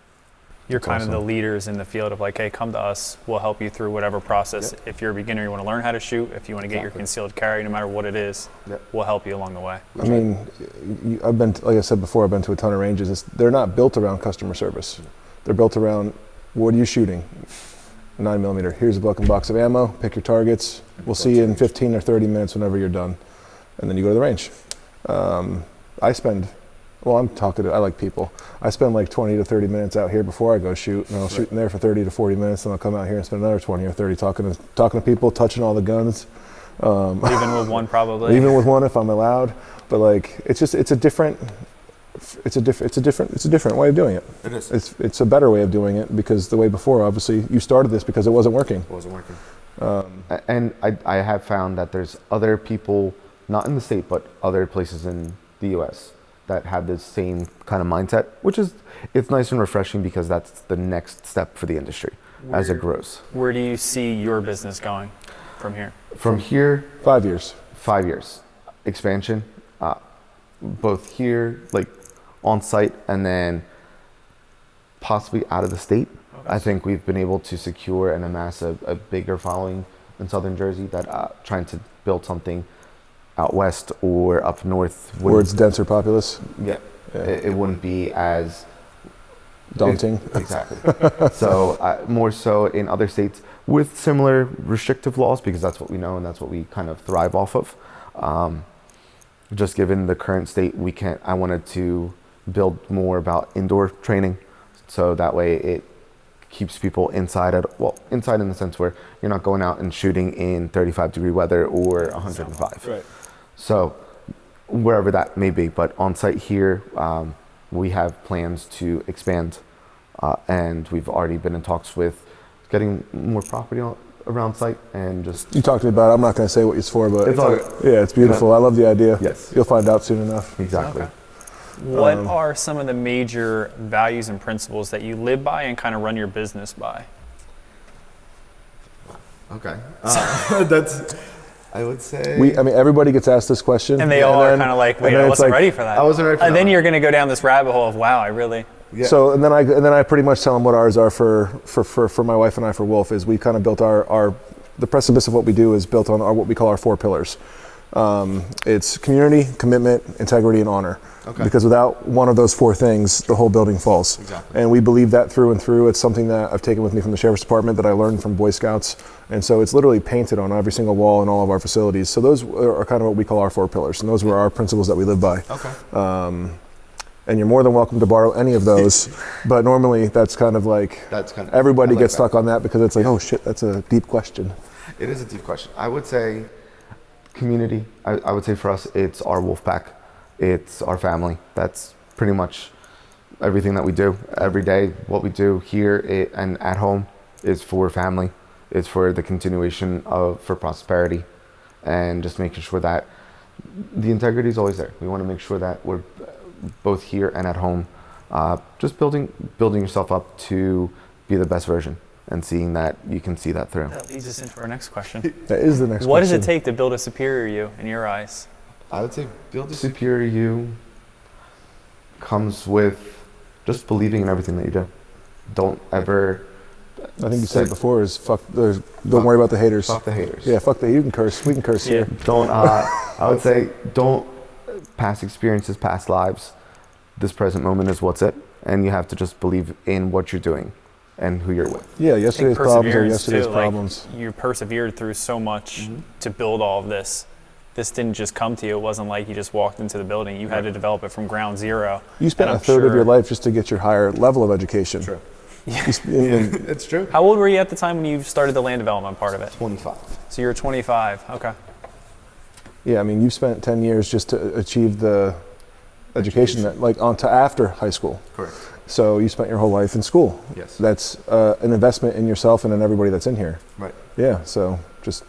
You're kind of awesome. the leaders in the field of like, hey, come to us. We'll help you through whatever process. Yep. If you're a beginner, you want to learn how to shoot. If you want to get your Exactly. concealed carry, no matter what it is, Yep. we'll help you along the way. I mean, I've been, like I said before, I've been to a ton of ranges. They're not built around customer service. They're built around, what are you shooting? 9mm. Here's a fucking box of ammo. Pick your targets. We'll see you in 15 or 30 minutes whenever you're done. And then you go to the range. I like people. I spend like 20 to 30 minutes out here before I go shoot, and I'll shoot in there for 30 to 40 minutes, and I'll come out here and spend another 20 or 30 talking to people, touching all the guns. Even with one, probably. Even with one if I'm allowed. But like, it's a different way of doing it. It is. It's a better way of doing it, because the way before, obviously, you started this because it wasn't working. It wasn't working. And I have found that there's other people, not in the state, but other places in the U.S. that have the same kind of mindset, which is, it's nice and refreshing, because that's the next step for the industry as it grows. Where do you see your business going from here? From here, 5 years. 5 years expansion, both here, like on site, and then possibly out of the state. I think we've been able to secure and amass a bigger following in Southern Jersey, that trying to build something out west or up north Where it's denser populace. Yeah, Yeah. It wouldn't be as Daunting. exactly. So more so in other states with similar restrictive laws, because that's what we know and that's what we kind of thrive off of. Just given the current state, I wanted to build more about indoor training, so that way it keeps people inside inside in the sense where you're not going out and shooting in 35-degree weather or 105. Right. So wherever that may be, but on site here, we have plans to expand, and we've already been in talks with getting more property around site, and just You talked to me about it. I'm not going to say what it's for, but It's all good. yeah, it's beautiful. I love the idea. Yes. You'll find out soon enough. exactly. Okay. What are some of the major values and principles that you live by and kind of run your business by? Okay. That's, I would say. I mean, everybody gets asked this question. And they all are then- kind of like, and wait, then I it's wasn't like- ready for that. I wasn't ready for And then that. you're going to go down this rabbit hole of, wow, I really... Yeah. So and then I pretty much tell them what ours are for my wife and I. For Wolf, is we kind of built the precipice of what we do is built on what we call our 4 pillars. It's community, commitment, integrity, and honor. Okay. Because without one of those 4 things, the whole building falls. Exactly. And we believe that through and through. It's something that I've taken with me from the Sheriff's Department, that I learned from Boy Scouts. And so it's literally painted on every single wall in all of our facilities. So those are kind of what we call our 4 pillars. And those were our principles that we live by. Okay. And you're more than welcome to borrow any of those. But normally that's kind of like, That's kind of, everybody I like gets that. stuck on that, because it's like, oh shit, that's a deep question. It is a deep question. I would say community. I would say for us, it's our wolf pack. It's our family. That's pretty much everything that we do every day. What we do here and at home is for family. It's for the continuation for prosperity, and just making sure that the integrity is always there. We want to make sure that we're both here and at home, just building yourself up to be the best version, and seeing that you can see that through. That leads us into our next question. That is the next What does question. it take to build a superior you in your eyes? I would say build a superior you comes with just believing in everything that you do. Don't ever I think you said before is don't worry about the haters. fuck the haters. Yeah, you can curse. We can curse Yeah. here. Don't. I would say don't. Past experiences, past lives. This present moment is what's it, and you have to just believe in what you're doing, and who you're with. Yeah, yesterday's problems are Perseverance, yesterday's too. problems. Like, you persevered through so much to build all of this. This didn't just come to you. It wasn't like you just walked into the building. You had to develop it from ground zero. You spent And a I'm third of your sure- life just to get your higher level of education. True. It's true. How old were you at the time when you started the land development part of it? 25. So you were 25. Okay. Yeah, I mean, you've spent 10 years just to achieve the education that, like, on to after high school. Correct. So you spent your whole life in school. Yes. That's an investment in yourself and in everybody that's in here. Right. Yeah, so just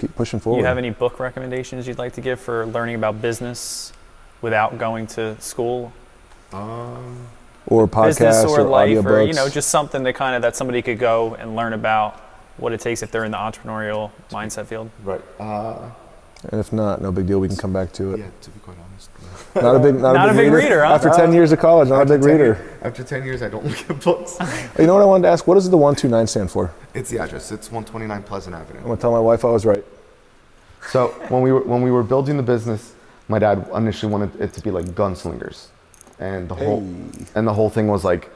keep pushing forward. You have any book recommendations you'd like to give for learning about business without going to school? Or podcasts Business or life, audiobooks. or just something that somebody could go and learn about what it takes if they're in the entrepreneurial mindset field. Right. And if not, no big deal. We can come back to it. Yeah, to be quite honest. Not a big reader, huh? After 10 years of college, not a big reader. After 10 years, I don't look at books. You know what I wanted to ask? What does the 129 stand for? It's the address. It's 129 Pleasant Avenue. I'm gonna tell my wife I was right. So when we were building the business, my dad initially wanted it to be like gunslingers, and the whole thing was like,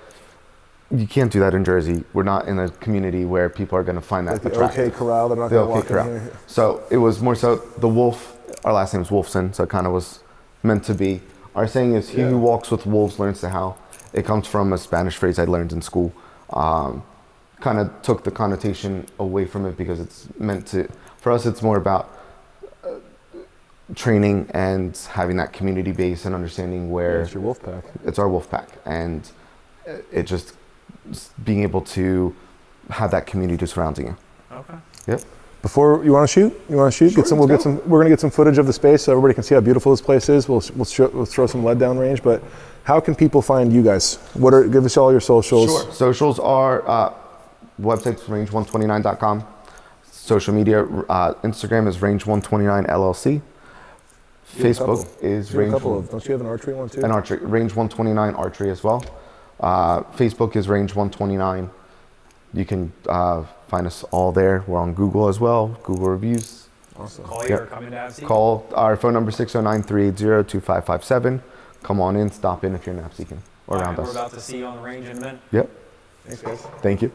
you can't do that in Jersey. We're not in a community where people are going to find that Like the attractive. OK Corral, they're not The gonna OK walk Corral. in here. So it was more so the wolf. Our last name is Wolfson, so it kind of was meant to be. Our saying is, "He who walks with wolves learns to howl." It comes from a Spanish phrase I learned in school. Kind of took the connotation away from it because it's meant to. For us, it's more about training and having that community base and understanding where It's your wolf pack. it's our wolf pack, and it just being able to have that community surrounding you. Okay. Yep. Before you want to shoot, we're gonna get some footage of the space so everybody can see how beautiful this place is. We'll throw some lead down range, but how can people find you guys? Give us all your socials. Sure. Socials are website's range129.com. Social media, Instagram is range129 LLC. Facebook is You have range. a couple of, don't you have an archery one too? And archery, range 129 archery as well. Facebook is range 129. You can find us all there. We're on Google as well. Google reviews. Awesome. Call you or come in to have a seat? Call our phone number 609-380-2557. Come on in, stop in if you're nap seeking or All right, around we're us. about to see you on the range in a minute. Yep. Thanks, guys. Thank you.